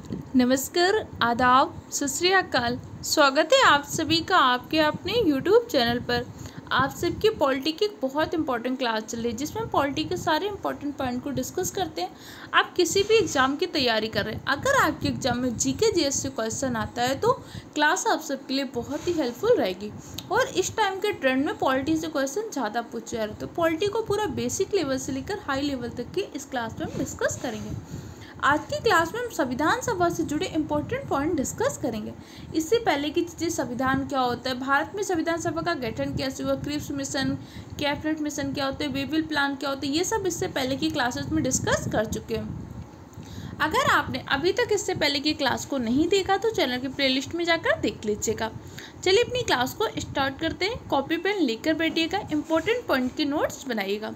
नमस्कार, आदाब, सत श्री अकाल। स्वागत है आप सभी का आपके अपने YouTube चैनल पर। आप सबकी पॉलिटी की एक बहुत इंपॉर्टेंट क्लास चल रही है जिसमें पॉलिटी के सारे इंपॉर्टेंट पॉइंट को डिस्कस करते हैं। आप किसी भी एग्जाम की तैयारी कर रहे हैं, अगर आपके एग्जाम में जीके जीएस से क्वेश्चन आता है तो क्लास आप सबके लिए बहुत ही हेल्पफुल रहेगी। और इस टाइम के ट्रेंड में पॉलिटी से क्वेश्चन ज़्यादा पूछे जा रहे हैं, तो पॉलिटी को पूरा बेसिक लेवल से लेकर हाई लेवल तक की इस क्लास में हम डिस्कस करेंगे। आज की क्लास में हम संविधान सभा से जुड़े इंपॉर्टेंट पॉइंट डिस्कस करेंगे। इससे पहले की चीज़ें, संविधान क्या होता है, भारत में संविधान सभा का गठन कैसे हुआ, क्रिप्स मिशन, कैबिनेट मिशन क्या होते हैं, वेबिल प्लान क्या होते हैं, ये सब इससे पहले की क्लासेस में डिस्कस कर चुके हैं। अगर आपने अभी तक इससे पहले की क्लास को नहीं देखा तो चैनल की प्लेलिस्ट में जाकर देख लीजिएगा। चलिए अपनी क्लास को स्टार्ट करते हैं। कॉपी पेन लेकर बैठिएगा, इंपॉर्टेंट पॉइंट के नोट्स बनाइएगा।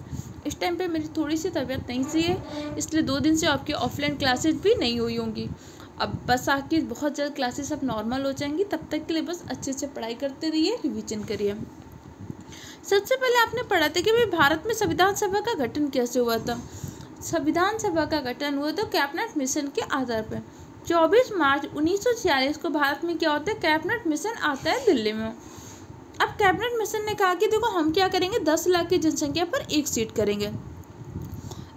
इस टाइम पे मेरी थोड़ी सी तबीयत नहीं सही है, इसलिए 2 दिन से आपकी ऑफलाइन क्लासेस भी नहीं हुई होंगी। अब बस आपकी बहुत जल्द क्लासेस अब नॉर्मल हो जाएंगी, तब तक के लिए बस अच्छे से पढ़ाई करते रहिए, रिविजन करिए। सबसे पहले आपने पढ़ा था कि भाई भारत में संविधान सभा का गठन कैसे हुआ था। संविधान सभा का गठन हुआ तो कैबिनेट मिशन के आधार पर 24 मार्च 1946 को भारत में क्या होता है, कैबिनेट मिशन आता है दिल्ली में। अब कैबिनेट मिशन ने कहा कि देखो हम क्या करेंगे, 10 लाख की जनसंख्या पर 1 सीट करेंगे।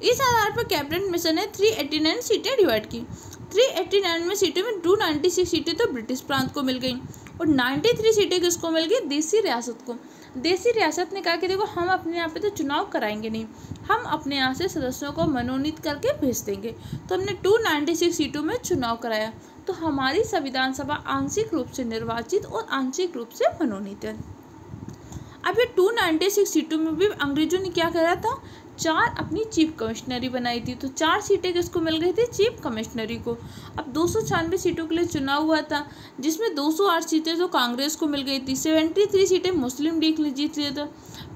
इस आधार पर कैबिनेट मिशन ने 389 सीटें डिवाइड की। 389 में सीटों में 296 सीटें तो ब्रिटिश प्रांत को मिल गई और 93 सीटें किसको मिल गई, देसी रियासत को। देसी रियासत ने कहा कि देखो हम अपने यहाँ पे तो चुनाव कराएंगे नहीं, हम अपने यहाँ से सदस्यों को मनोनीत करके भेज देंगे। तो हमने 296 सीटों में चुनाव कराया, तो हमारी संविधान सभा आंशिक रूप से निर्वाचित और आंशिक रूप से मनोनीत है। अब ये 296 सीटों में भी अंग्रेजों ने क्या करा था, 4 अपनी चीफ कमिश्नरी बनाई थी। तो 4 सीटें किसको मिल गई थी, चीफ कमिश्नरी को। अब 296 सीटों के लिए चुनाव हुआ था, जिसमें 208 सीटें तो कांग्रेस को मिल गई थी, 73 सीटें मुस्लिम लीग ने जीत लिया था।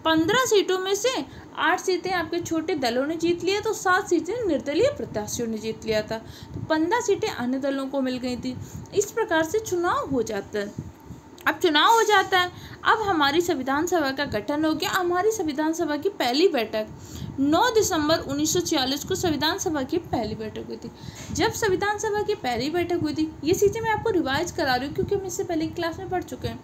15 सीटों में से 8 सीटें आपके छोटे दलों ने जीत लिया, तो 7 सीटें निर्दलीय प्रत्याशियों ने जीत लिया था। तो 15 सीटें अन्य दलों को मिल गई थी। इस प्रकार से चुनाव हो जाता है। अब चुनाव हो जाता है, अब हमारी संविधान सभा का गठन हो गया। हमारी संविधान सभा की पहली बैठक 9 दिसंबर 1946 को संविधान सभा की पहली बैठक हुई थी। जब संविधान सभा की पहली बैठक हुई थी, ये चीज़ें मैं आपको रिवाइज करा रही हूँ क्योंकि हम इससे पहले की क्लास में पढ़ चुके हैं।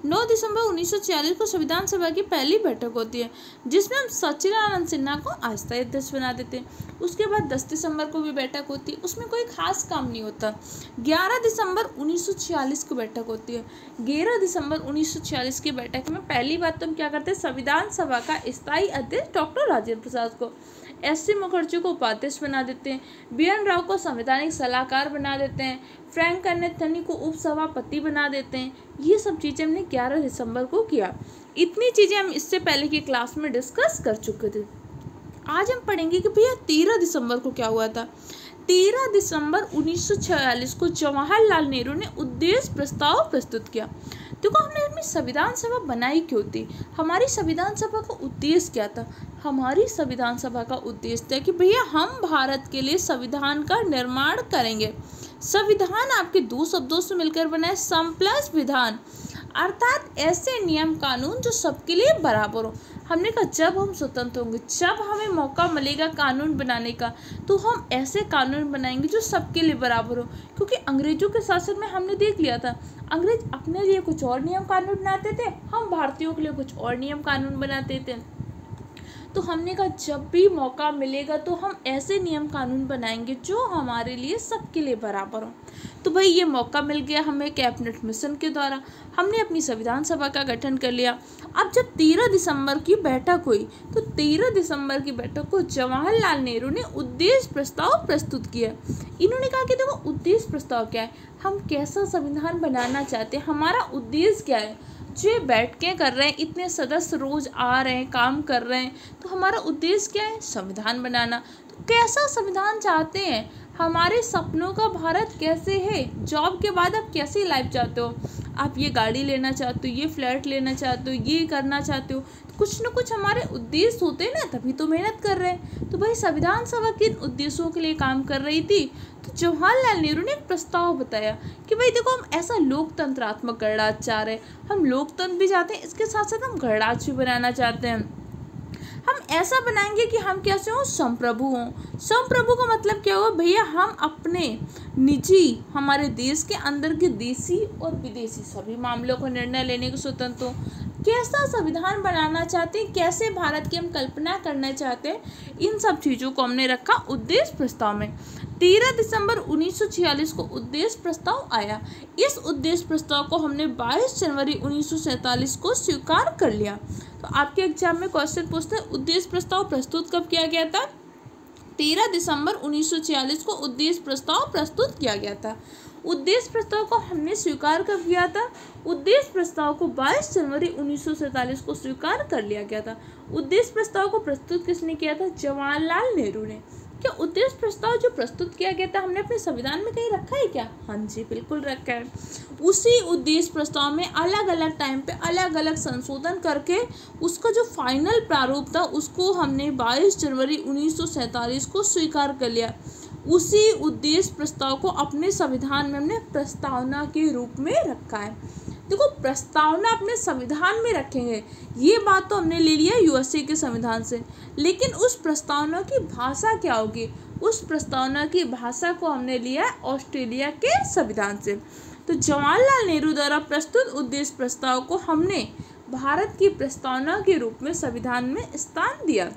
9 दिसंबर 1946 को संविधान सभा की पहली बैठक होती है, जिसमें हम सच्चिदानंद सिन्हा को अस्थायी अध्यक्ष बना देते हैं। उसके बाद 10 दिसंबर को भी बैठक होती है, उसमें कोई खास काम नहीं होता। 11 दिसंबर 1946 को बैठक होती है। 11 दिसंबर 1946 की बैठक में पहली बात तो हम क्या करते हैं, संविधान सभा का स्थायी अध्यक्ष डॉक्टर राजेंद्र प्रसाद को, एस सी मुखर्जी को उपाध्यक्ष बना देते हैं, BN राव को संवैधानिक सलाहकार बना देते हैं, फ्रैंक कर्नेथनी को उपसभापति बना देते हैं। ये सब चीज़ें हमने 11 दिसंबर को किया। इतनी चीज़ें हम इससे पहले की क्लास में डिस्कस कर चुके थे। आज हम पढ़ेंगे कि भैया 13 दिसंबर को क्या हुआ था। 13 दिसंबर 1946 को जवाहरलाल नेहरू ने उद्देश्य प्रस्ताव प्रस्तुत किया। देखो हमने अपनी संविधान सभा बनाई क्यों थी, हमारी संविधान सभा का उद्देश्य क्या था। हमारी संविधान सभा का उद्देश्य था कि भैया हम भारत के लिए संविधान का निर्माण करेंगे। संविधान आपके 2 शब्दों से मिलकर बना है, सम प्लस विधान, अर्थात ऐसे नियम कानून जो सबके लिए बराबर हो। हमने कहा जब हम स्वतंत्र होंगे, जब हमें मौका मिलेगा कानून बनाने का, तो हम ऐसे कानून बनाएंगे जो सबके लिए बराबर हो। क्योंकि अंग्रेजों के शासन में हमने देख लिया था, अंग्रेज अपने लिए कुछ और नियम कानून बनाते थे, हम भारतीयों के लिए कुछ और नियम कानून बनाते थे। तो हमने कहा जब भी मौका मिलेगा तो हम ऐसे नियम कानून बनाएंगे जो हमारे लिए सबके लिए बराबर हो। तो भाई ये मौका मिल गया हमें कैबिनेट मिशन के द्वारा, हमने अपनी संविधान सभा का गठन कर लिया। अब जब 13 दिसंबर की बैठक हुई, तो 13 दिसंबर की बैठक को जवाहरलाल नेहरू ने उद्देश्य प्रस्ताव प्रस्तुत किया। इन्होंने कहा कि देखो उद्देश्य प्रस्ताव क्या है, हम कैसा संविधान बनाना चाहते हैं, हमारा उद्देश्य क्या है। जो बैठ के कर रहे हैं, इतने सदस्य रोज आ रहे हैं, काम कर रहे हैं, तो हमारा उद्देश्य क्या है, संविधान बनाना। तो कैसा संविधान चाहते हैं, हमारे सपनों का भारत कैसे है, जॉब के बाद आप कैसी लाइफ चाहते हो, आप ये गाड़ी लेना चाहते हो, ये फ्लैट लेना चाहते हो, ये करना चाहते हो। तो कुछ न कुछ हमारे उद्देश्य होते हैं ना, तभी तो मेहनत कर रहे हैं। तो भाई संविधान सभा किन उद्देश्यों के लिए काम कर रही थी, तो जवाहरलाल नेहरू ने एक प्रस्ताव बताया कि भाई देखो हम ऐसा लोकतंत्रात्मक गणराज्य चाह रहे हैं, हम लोकतंत्र भी चाहते हैं, इसके साथ साथ हम गणराज्य भी बनाना चाहते हैं। हम ऐसा बनाएंगे कि हम कैसे हों, संप्रभु हों। संप्रभु का मतलब क्या हुआ भैया, हम अपने निजी, हमारे देश के अंदर के देशी और विदेशी सभी मामलों को निर्णय लेने के स्वतंत्र हो। कैसा संविधान बनाना चाहते हैं, कैसे भारत की हम कल्पना करना चाहते हैं, इन सब चीज़ों को हमने रखा उद्देश्य प्रस्ताव में। 13 दिसंबर 1946 को उद्देश्य प्रस्ताव आया। इस उद्देश्य प्रस्ताव को हमने 22 जनवरी 1947 को स्वीकार कर लिया। तो आपके एग्जाम में क्वेश्चन पूछते हैं, उद्देश्य प्रस्ताव प्रस्तुत कब किया गया था? 13 दिसंबर 1946 को उद्देश्य प्रस्ताव प्रस्तुत किया गया था। उद्देश्य प्रस्ताव को हमने स्वीकार कब किया था? उद्देश्य प्रस्ताव को 22 जनवरी 1947 को स्वीकार कर लिया गया था। उद्देश्य प्रस्ताव को प्रस्तुत किसने किया था? जवाहरलाल नेहरू ने। क्या उद्देश्य प्रस्ताव जो प्रस्तुत किया गया था हमने अपने संविधान में कहीं रखा है क्या? हाँ जी, बिल्कुल रखा है। उसी उद्देश्य प्रस्ताव में अलग अलग टाइम पे अलग अलग संशोधन करके उसका जो फाइनल प्रारूप था उसको हमने 22 जनवरी 1947 को स्वीकार कर लिया। उसी उद्देश्य प्रस्ताव को अपने संविधान में हमने प्रस्तावना के रूप में रखा है। देखो, प्रस्तावना अपने संविधान में रखेंगे, ये बात तो हमने ले लिया यूएसए के संविधान से, लेकिन उस प्रस्तावना की भाषा क्या होगी? उस प्रस्तावना की भाषा को हमने लिया ऑस्ट्रेलिया के संविधान से। तो जवाहरलाल नेहरू द्वारा प्रस्तुत उद्देश्य प्रस्ताव को हमने भारत की प्रस्तावना के रूप में संविधान में स्थान दिया।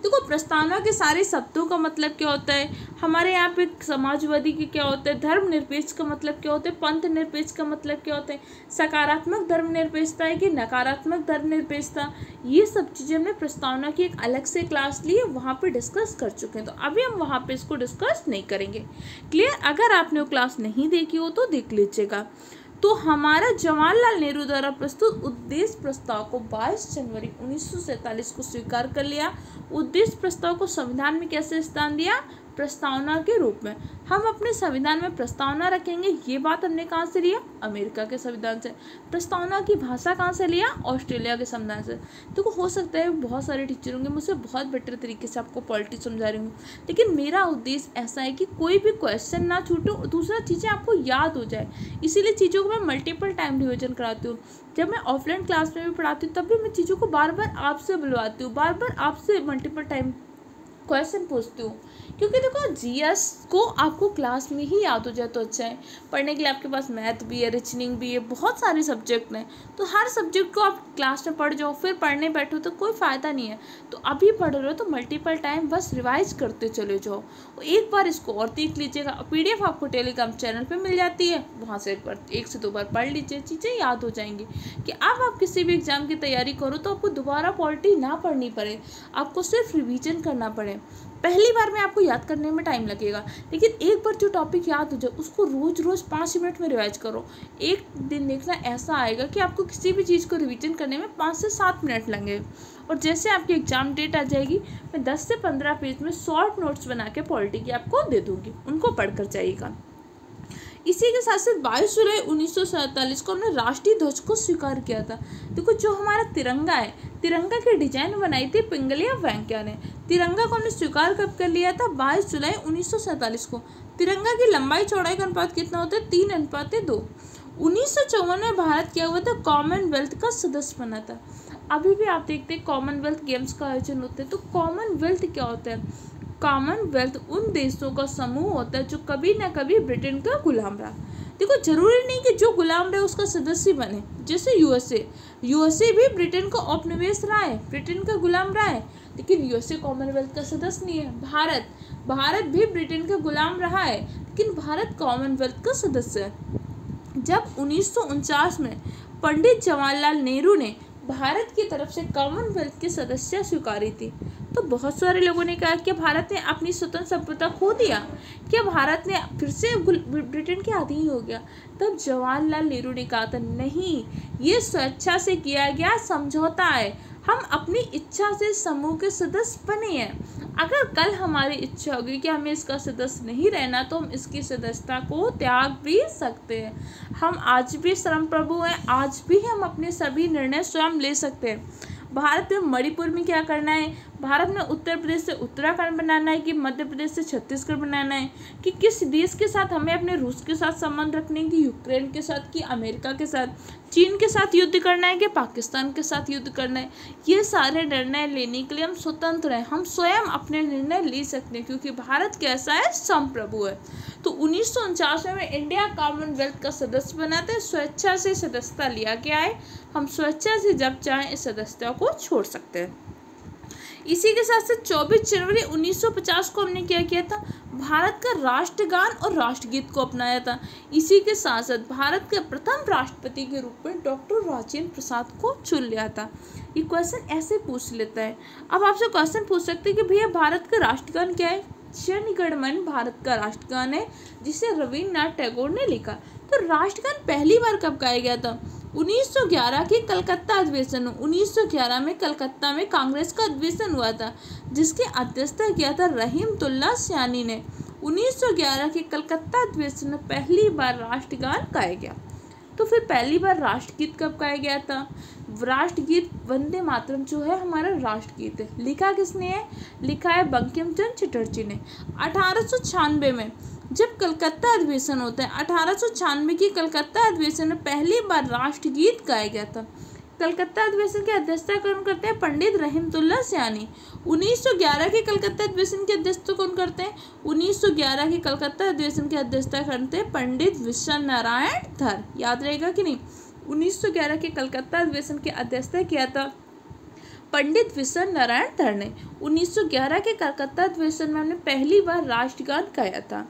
देखो, प्रस्तावना के सारे शब्दों का मतलब क्या होता है? हमारे यहाँ पे समाजवादी के क्या होता है? धर्मनिरपेक्ष का मतलब क्या होता है? पंथ निरपेक्ष का मतलब क्या होता है? सकारात्मक धर्मनिरपेक्षता है कि नकारात्मक धर्मनिरपेक्षता? ये सब चीज़ें हमने प्रस्तावना की एक अलग से क्लास ली है, वहाँ पे डिस्कस कर चुके हैं, तो अभी हम वहाँ पे इसको डिस्कस नहीं करेंगे। क्लियर? अगर आपने वो क्लास नहीं देखी हो तो देख लीजिएगा। तो हमारा जवाहरलाल नेहरू द्वारा प्रस्तुत उद्देश्य प्रस्ताव को 22 जनवरी 1947 को स्वीकार कर लिया। उद्देश्य प्रस्ताव को संविधान में कैसे स्थान दिया? प्रस्तावना के रूप में। हम अपने संविधान में प्रस्तावना रखेंगे, ये बात हमने कहाँ से लिया? अमेरिका के संविधान से। प्रस्तावना की भाषा कहाँ से लिया? ऑस्ट्रेलिया के संविधान से। तो हो सकता है बहुत सारे टीचर होंगे मुझसे बहुत बेटर तरीके से आपको पॉलिटी समझा रही हूँ, लेकिन मेरा उद्देश्य ऐसा है कि कोई भी क्वेश्चन ना छूटे, दूसरा चीज़ें आपको याद हो जाए, इसीलिए चीज़ों को मैं मल्टीपल टाइम रिविजन कराती हूँ। जब मैं ऑफलाइन क्लास में भी पढ़ाती हूँ तब भी मैं चीज़ों को बार बार आपसे बुलवाती हूँ, बार बार आपसे मल्टीपल टाइम क्वेश्चन पूछती हूँ, क्योंकि देखो जीएस को आपको क्लास में ही याद हो जाए तो अच्छा है। पढ़ने के लिए आपके पास मैथ भी है, रीजनिंग भी है, बहुत सारे सब्जेक्ट हैं, तो हर सब्जेक्ट को आप क्लास में पढ़ जाओ, फिर पढ़ने बैठो तो कोई फ़ायदा नहीं है। तो अभी पढ़ रहे हो तो मल्टीपल टाइम बस रिवाइज करते चले जाओ, एक बार इसको और देख लीजिएगा। PDF आपको टेलीग्राम चैनल पर मिल जाती है, वहाँ से एक से दो बार पढ़ लीजिए, चीज़ें याद हो जाएंगी कि अब आप किसी भी एग्जाम की तैयारी करो तो आपको दोबारा पॉलिटी ना पढ़नी पड़े, आपको सिर्फ रिवीजन करना पड़े। पहली बार में आपको याद करने में टाइम लगेगा, लेकिन एक बार जो टॉपिक याद हो जाए उसको रोज रोज 5 मिनट में रिवाइज करो। एक दिन देखना ऐसा आएगा कि आपको किसी भी चीज़ को रिवीजन करने में 5 से 7 मिनट लगेंगे। और जैसे आपकी एग्जाम डेट आ जाएगी, मैं 10 से 15 पेज में शॉर्ट नोट्स बना के पॉलिटी की आपको दे दूँगी, उनको पढ़कर जाइएगा। इसी के साथ साथ 22 जुलाई 1947 को हमने राष्ट्रीय ध्वज को स्वीकार किया था। देखो, जो हमारा तिरंगा है, तिरंगा की डिजाइन बनाई थी पिंगलिया वेंकैया ने। तिरंगा को हमने स्वीकार कब कर लिया था? 22 जुलाई 1947 को। तिरंगा की लंबाई चौड़ाई का अनुपात कितना होता है? 3:2। 1954 में भारत क्या हुआ था? कॉमनवेल्थ का सदस्य बना था। अभी भी आप देखते हैं कॉमनवेल्थ गेम्स का आयोजन होता है, तो कॉमनवेल्थ क्या होता है? कॉमनवेल्थ उन देशों का समूह होता है जो कभी ना कभी ब्रिटेन का गुलाम रहा। देखो, जरूरी नहीं कि जो गुलाम रहे उसका सदस्य बने। जैसे यूएसए भी ब्रिटेन का औपनिवेश रहा है, ब्रिटेन का गुलाम रहा है, लेकिन यूएसए कॉमनवेल्थ का सदस्य नहीं है। भारत भी ब्रिटेन का गुलाम रहा है, लेकिन भारत कॉमनवेल्थ का सदस्य है। जब 1949 में पंडित जवाहरलाल नेहरू ने भारत की तरफ से कॉमनवेल्थ की सदस्यता स्वीकारी थी, तो बहुत सारे लोगों ने कहा कि भारत ने अपनी स्वतंत्र संप्रभुता खो दिया, क्या भारत ने फिर से ब्रिटेन के अधीन हो गया? तब जवाहरलाल नेहरू ने कहा था, नहीं, ये स्वेच्छा से किया गया समझौता है, हम अपनी इच्छा से समूह के सदस्य बने हैं। अगर कल हमारी इच्छा होगी कि हमें इसका सदस्य नहीं रहना तो हम इसकी सदस्यता को त्याग भी सकते हैं। हम आज भी संप्रभु हैं, आज भी हम अपने सभी निर्णय स्वयं ले सकते हैं। भारत में मणिपुर में क्या करना है, भारत में उत्तर प्रदेश से उत्तराखंड बनाना है कि मध्य प्रदेश से छत्तीसगढ़ बनाना है, कि किस देश के साथ हमें अपने रूस के साथ संबंध रखने हैं, कि यूक्रेन के साथ, कि अमेरिका के साथ, चीन के साथ युद्ध करना है कि पाकिस्तान के साथ युद्ध करना है। ये सारे निर्णय लेने के लिए हम स्वतंत्र हैं, हम स्वयं अपने निर्णय ले सकते हैं, क्योंकि भारत कैसा है, संप्रभु है। तो 1949 में इंडिया कॉमनवेल्थ का सदस्य बना था, स्वेच्छा से सदस्यता लिया गया है। हम स्वेच्छा से जब चाहें इस सदस्यता को छोड़ सकते हैं। इसी के साथ साथ 24 जनवरी 1950 को हमने क्या किया था, भारत का राष्ट्रगान और राष्ट्रगीत को अपनाया था। इसी के साथ साथ भारत के प्रथम राष्ट्रपति के रूप में डॉक्टर राजेंद्र प्रसाद को चुन लिया था। ये क्वेश्चन ऐसे पूछ लेता है। अब आपसे क्वेश्चन पूछ सकते हैं कि भैया भारत का राष्ट्रगान क्या है। जन गण मन भारत का राष्ट्रगान है, जिसे रविन्द्रनाथ टैगोर ने लिखा। तो राष्ट्रगान पहली बार कब गाया गया था, 1911 के कलकत्ता अधिवेशन। 1911 में कलकत्ता में कांग्रेस का अधिवेशन हुआ था, जिसकी अध्यक्षता किया था रहीमतुल्लाह सयानी ने। 1911 के कलकत्ता अधिवेशन में पहली बार राष्ट्रगान गाया गया। तो फिर पहली बार राष्ट्रगीत कब गाया गया था, राष्ट्रगीत वंदे मातरम जो है हमारा राष्ट्रगीत है, लिखा किसने है, लिखा है बंकिम चंद्र चटर्जी ने। 1896 में जब कलकत्ता अधिवेशन होता है, 1896 की कलकत्ता अधिवेशन में पहली बार राष्ट्रगीत गाया गया था। कलकत्ता अधिवेशन की अध्यक्षता कौन करते हैं, पंडित रहीमतुल्लाह सयानी। 1911 के कलकत्ता अधिवेशन की अध्यक्षता कौन करते हैं, 1911 के कलकत्ता अधिवेशन की अध्यक्षता करते हैं पंडित विश्व नारायण धर। याद रहेगा कि नहीं, 1911 के कलकत्ता अधिवेशन की अध्यक्षता किया था पंडित विश्व नारायण धर ने। 1911 के कलकत्ता अधिवेशन में हमने पहली बार राष्ट्रगान गाया था।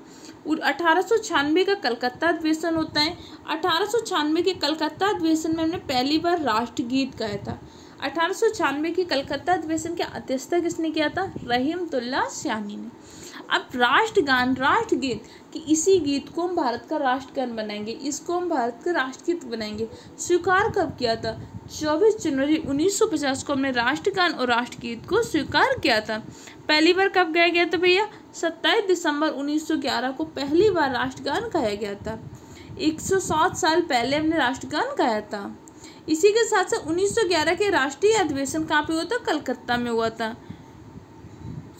1896 का कलकत्ता अधिवेशन होता है, 1896 के कलकत्ता अधिवेशन में हमने पहली बार राष्ट्रगीत गाया था। 1896 के कलकत्ता अधिवेशन की अध्यक्षता किसने किया था, रहीमतुल्लाह सयानी ने। अब राष्ट्रगान राष्ट्रगीत कि इसी गीत को हम भारत का राष्ट्रगान बनाएंगे, इसको हम भारत का राष्ट्रगीत बनाएंगे, स्वीकार कब किया था, 24 जनवरी 1950 को हमने राष्ट्रगान और राष्ट्रगीत को स्वीकार किया था। पहली बार कब गाया गया था भैया, 27 दिसंबर 1911 को पहली बार राष्ट्रगान गाया गया था। 107 साल पहले हमने राष्ट्रगान गाया था। इसी के साथ साथ 1911 के राष्ट्रीय अधिवेशन कहाँ पे हुआ था, कलकत्ता में हुआ था।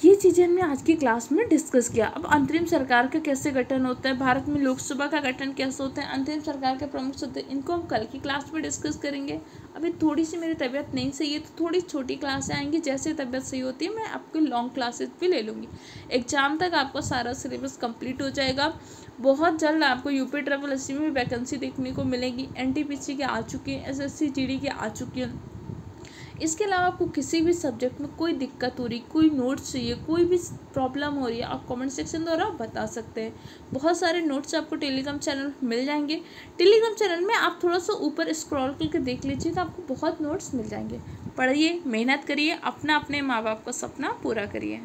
ये चीज़ें हमने आज की क्लास में डिस्कस किया। अब अंतरिम सरकार का कैसे गठन होता है, भारत में लोकसभा का गठन कैसे होता है, अंतरिम सरकार के प्रमुख सदस्य, इनको हम कल की क्लास में डिस्कस करेंगे। अभी थोड़ी सी मेरी तबीयत नहीं सही है, तो थोड़ी छोटी क्लासें आएंगी, जैसे तबीयत सही होती है मैं आपको लॉन्ग क्लासेस भी ले लूँगी। एग्जाम तक आपका सारा सिलेबस कंप्लीट हो जाएगा। बहुत जल्द आपको यूपी SSC में वैकेंसी देखने को मिलेगी। NTPC के आ चुकी है, SSC GD के आ चुकी है। इसके अलावा आपको किसी भी सब्जेक्ट में कोई दिक्कत हो रही, कोई नोट्स चाहिए, कोई भी प्रॉब्लम हो रही है, आप कमेंट सेक्शन द्वारा बता सकते हैं। बहुत सारे नोट्स आपको टेलीग्राम चैनल मिल जाएंगे। टेलीग्राम चैनल में आप थोड़ा सा ऊपर स्क्रॉल करके देख लीजिए, तो आपको बहुत नोट्स मिल जाएंगे। पढ़िए, मेहनत करिए, अपने माँ बाप का सपना पूरा करिए।